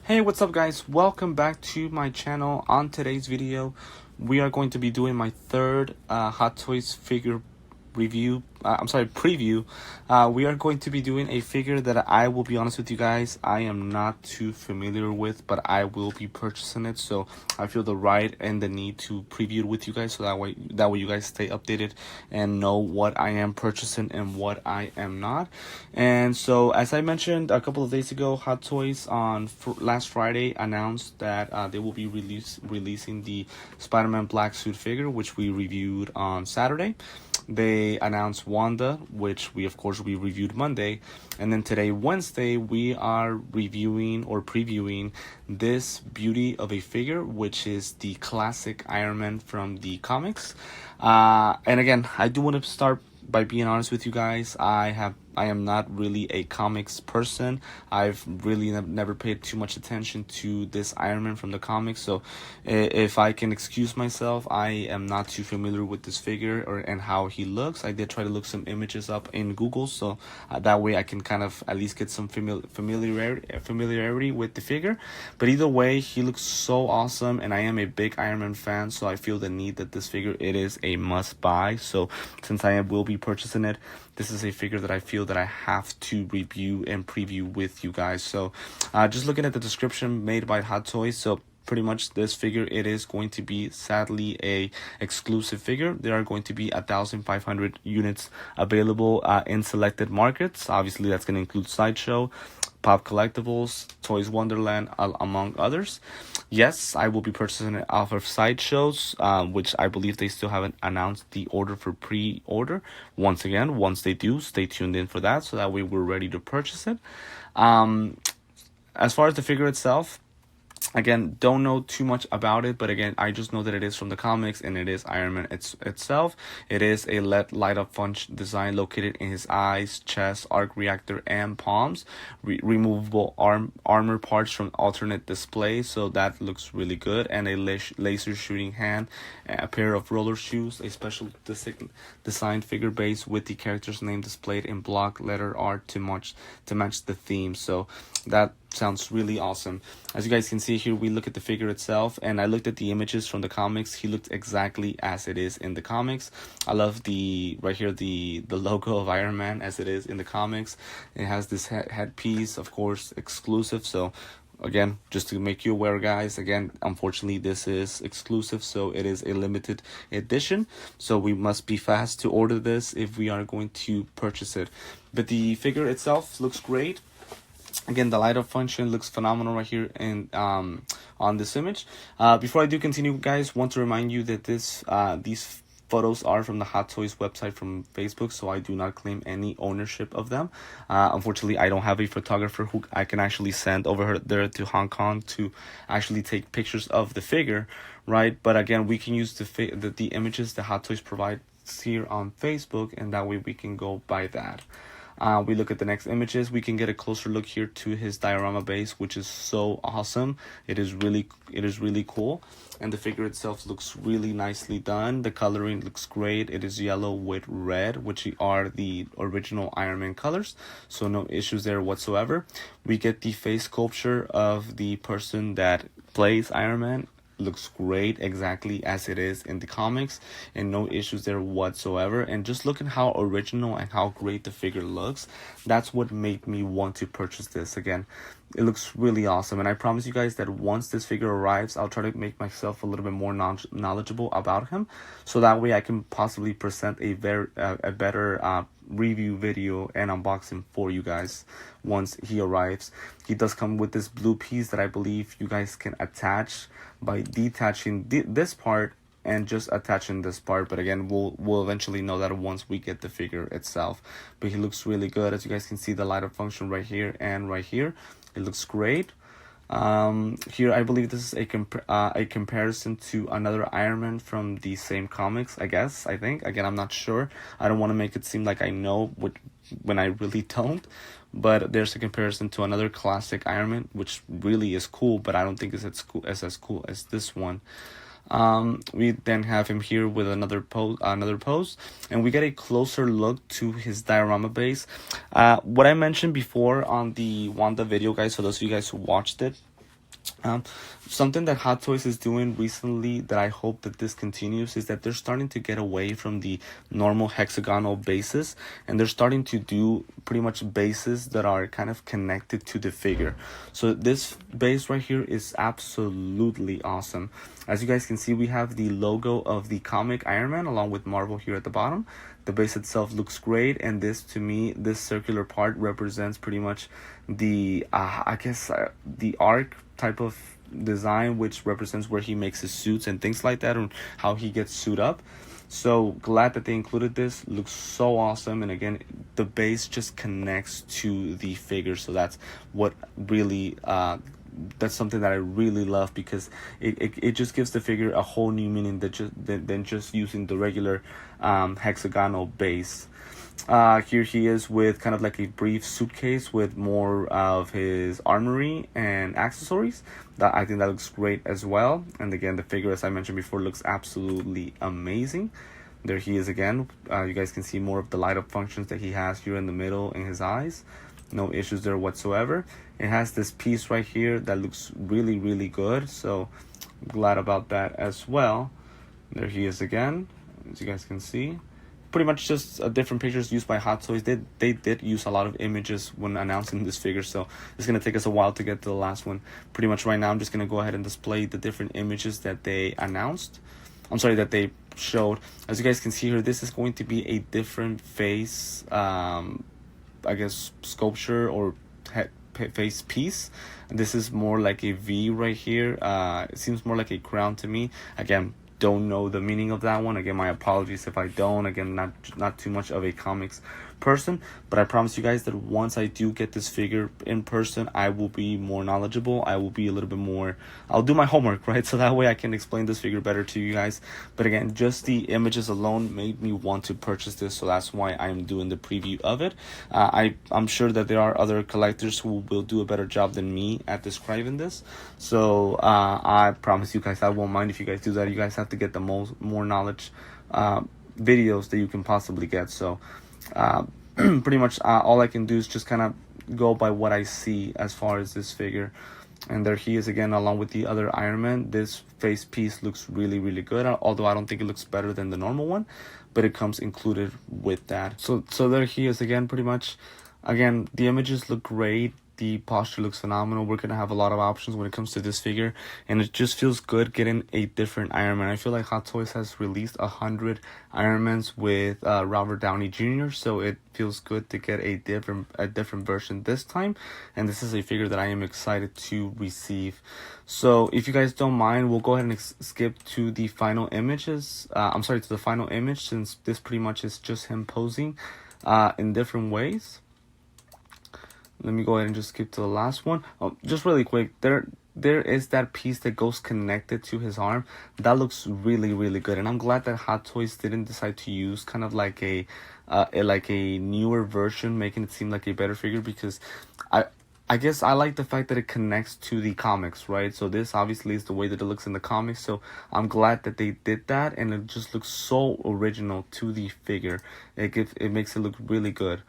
Hey, what's up guys? Welcome back to my channel. On today's video, we are going to be doing my third Hot Toys figure preview. We are going to be doing a figure that I will be honest with you guys, I am not too familiar with, but I will be purchasing it. So I feel the right and the need to preview it with you guys, so that way you guys stay updated and know what I am purchasing and what I am not. And so, as I mentioned a couple of days ago, Hot Toys on last Friday announced that they will be releasing the Spider-Man black suit figure, which we reviewed on Saturday. They announced Wanda, which we reviewed Monday, and then today, Wednesday, we are reviewing or previewing this beauty of a figure, which is the classic Iron Man from the comics. And again, I do want to start by being honest with you guys. I am not really a comics person. I've really never paid too much attention to this Iron Man from the comics. So if I can excuse myself, I am not too familiar with this figure and how he looks. I did try to look some images up in Google, so that way I can kind of at least get some familiarity with the figure. But either way, he looks so awesome, and I am a big Iron Man fan, so I feel the need that this figure, it is a must buy. So since I will be purchasing it, this is a figure that I feel that I have to review and preview with you guys. So just looking at the description made by Hot Toys, so pretty much this figure, it is going to be sadly a exclusive figure. There are going to be 1,500 units available in selected markets. Obviously that's going to include Sideshow, Pop Collectibles, Toys Wonderland, among others. Yes, I will be purchasing it off of Sideshows, which I believe they still haven't announced the order for pre-order. Once again, once they do, stay tuned in for that, so that way we're ready to purchase it. As far as the figure itself, again, don't know too much about it, but again, I just know that it is from the comics and it is Iron Man itself. It is a LED light-up function design located in his eyes, chest, arc reactor, and palms. Removable armor parts from alternate display, so that looks really good. And a laser shooting hand, a pair of roller shoes, a special designed figure base with the character's name displayed in block letter art to match the theme. So that sounds really awesome. As you guys can see here, we look at the figure itself, and I looked at the images from the comics. He looked exactly as it is in the comics. I love the logo of Iron Man as it is in the comics. It has this headpiece, of course, exclusive. So again, just to make you aware, guys, again, unfortunately this is exclusive, so it is a limited edition, so we must be fast to order this if we are going to purchase it. But the figure itself looks great. Again, the light up function looks phenomenal right here and on this image. Before I do continue, guys, want to remind you that these photos are from the Hot Toys website from Facebook, so I do not claim any ownership of them. Unfortunately, I don't have a photographer who I can actually send over there to Hong Kong to actually take pictures of the figure, right? But again, we can use the images that Hot Toys provides here on Facebook, and that way we can go by that. We look at the next images. We can get a closer look here to his diorama base, which is so awesome. It is really cool, and the figure itself looks really nicely done. The coloring looks great. It is yellow with red, which are the original Iron Man colors, so no issues there whatsoever. We get the face sculpture of the person that plays Iron Man. Looks great, exactly as it is in the comics, and no issues there whatsoever. And just look at how original and how great the figure looks. That's what made me want to purchase this. Again, it looks really awesome, and I promise you guys that once this figure arrives, I'll try to make myself a little bit more knowledgeable about him, so that way I can possibly present a better review video and unboxing for you guys once he arrives. He does come with this blue piece that I believe you guys can attach by detaching this part and just attaching this part, but again, we'll eventually know that once we get the figure itself. But he looks really good. As you guys can see, the light up function right here and right here, it looks great. Here I believe this is a comparison to another Iron Man from the same comics, I think. Again, I'm not sure. I don't want to make it seem like I know when I really don't. But there's a comparison to another classic Iron Man, which really is cool, but I don't think it's as cool as this one. We then have him here with another pose, and we get a closer look to his diorama base. What I mentioned before on the Wanda video, guys, for those of you guys who watched it, Um, Something that Hot Toys is doing recently that I hope that this continues is that they're starting to get away from the normal hexagonal bases, and they're starting to do pretty much bases that are kind of connected to the figure. So this base right here is absolutely awesome. As you guys can see, we have the logo of the comic Iron Man along with Marvel here at the bottom. The base itself looks great, and this, to me, this circular part represents pretty much the the arc type of design, which represents where he makes his suits and things like that, and how he gets suit up. So glad that they included this. Looks so awesome, and again, the base just connects to the figure, so that's what really that's something that I really love, because it just gives the figure a whole new meaning than just using the regular hexagonal base. Here he is with kind of like a brief suitcase with more of his armory and accessories. I think that looks great as well. And again, the figure, as I mentioned before, looks absolutely amazing. There he is again. You guys can see more of the light up functions that he has here in the middle in his eyes. No issues there whatsoever. It has this piece right here that looks really, really good. So glad about that as well. There he is again, as you guys can see. Pretty much just different pictures used by Hot Toys. They did use a lot of images when announcing this figure, so it's going to take us a while to get to the last one. Pretty much right now I'm just going to go ahead and display the different images that they announced. That they showed. As you guys can see here, this is going to be a different face, sculpture or face piece. This is more like a V right here. It seems more like a crown to me. Again, don't know the meaning of that one. Again, my apologies if I don't. Again, not too much of a comics person, but I promise you guys that once I do get this figure in person, I will be more knowledgeable. I will be a little bit more, I'll do my homework, right? So that way I can explain this figure better to you guys. But again, just the images alone made me want to purchase this, so that's why I'm doing the preview of it. I'm sure that there are other collectors who will do a better job than me at describing this, so I promise you guys I won't mind if you guys do that. You guys have to get the more knowledge videos that you can possibly get. So pretty much all I can do is just kind of go by what I see as far as this figure. And there he is again, along with the other Iron Man. This face piece looks really, really good, although I don't think it looks better than the normal one, but it comes included with that. So there he is again, pretty much. Again, the images look great. The posture looks phenomenal. We're going to have a lot of options when it comes to this figure, and it just feels good getting a different Iron Man. I feel like Hot Toys has released 100 Iron Mans with Robert Downey Jr., so it feels good to get a different version this time, and this is a figure that I am excited to receive. So if you guys don't mind, we'll go ahead and skip to the final images. To the final image, since this pretty much is just him posing in different ways. Let me go ahead and just skip to the last one. Just really quick, there is that piece that goes connected to his arm. That looks really, really good, and I'm glad that Hot Toys didn't decide to use kind of like a newer version, making it seem like a better figure, because I guess I like the fact that it connects to the comics, right? So this obviously is the way that it looks in the comics, so I'm glad that they did that, and it just looks so original to the figure. It makes it look really good,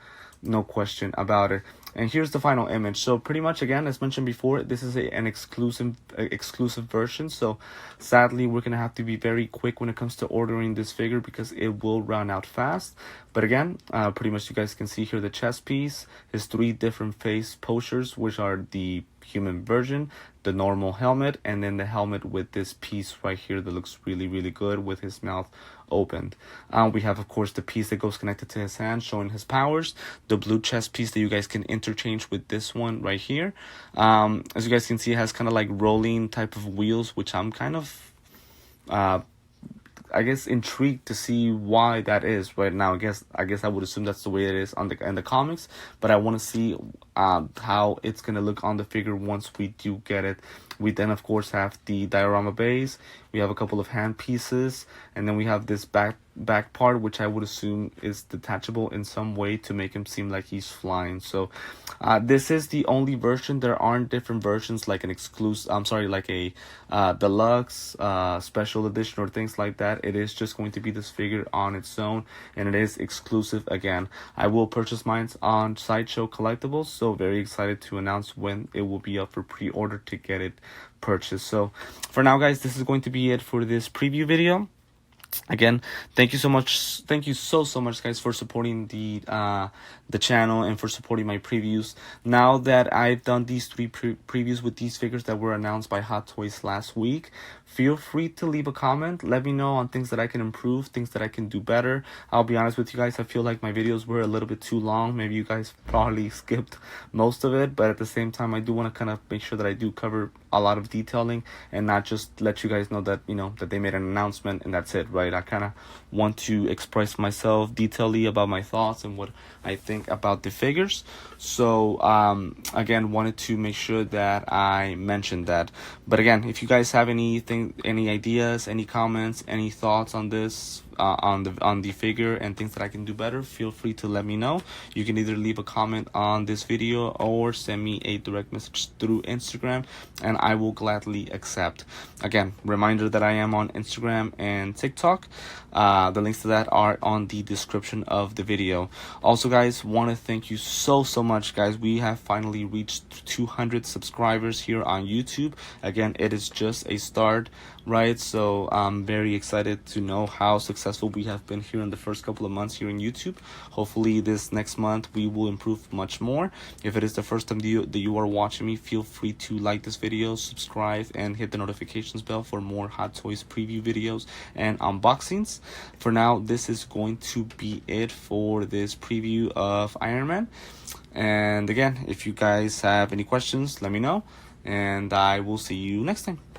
no question about it. And here's the final image. So pretty much, again, as mentioned before, this is an exclusive version. So sadly, we're going to have to be very quick when it comes to ordering this figure, because it will run out fast. But again, pretty much you guys can see here the chest piece, his 3 different face postures, which are the human version, the normal helmet, and then the helmet with this piece right here that looks really, really good with his mouth opened. We have, of course, the piece that goes connected to his hand, showing his powers, the blue chest piece that you guys can interchange with this one right here. As you guys can see, it has kind of like rolling type of wheels, which I'm kind of intrigued to see why that is right now. I guess I would assume that's the way it is in the comics, but I want to see how it's gonna look on the figure once we do get it. We then, of course, have the diorama base. We have a couple of hand pieces, and then we have this back part, which I would assume is detachable in some way to make him seem like he's flying. So this is the only version. There aren't different versions like an exclusive, I'm sorry, like a deluxe, special edition or things like that. It is just going to be this figure on its own, and it is exclusive. Again, I will purchase mine on Sideshow Collectibles, so very excited to announce when it will be up for pre-order to get it purchased. So for now, guys, this is going to be it for this preview video. Again, thank you so much, thank you so much, guys, for supporting the channel and for supporting my previews. Now that I've done these three previews with these figures that were announced by Hot Toys last week, feel free to leave a comment. Let me know on things that I can improve, things that I can do better. I'll be honest with you guys, I feel like my videos were a little bit too long. Maybe you guys probably skipped most of it, but at the same time, I do want to kind of make sure that I do cover a lot of detailing and not just let you guys know that, you know, that they made an announcement and that's it, right? I kind of want to express myself detailedly about my thoughts and what I think about the figures. So again, wanted to make sure that I mentioned that. But again, if you guys have anything, any ideas, any comments, any thoughts on this, on the figure and things that I can do better, feel free to let me know. You can either leave a comment on this video or send me a direct message through Instagram, and I will gladly accept. Again, reminder that I am on Instagram and TikTok. The links to that are on the description of the video. Also, guys, want to thank you so much, guys. We have finally reached 200 subscribers here on YouTube. Again, it is just a start, right? So I'm very excited to know how successful we have been here in the first couple of months here in YouTube. Hopefully this next month we will improve much more. If it is the first time that you are watching me, feel free to like this video, subscribe, and hit the notifications bell for more Hot Toys preview videos and unboxings. For now, this is going to be it for this preview of Iron Man. And again, if you guys have any questions, let me know, and I will see you next time.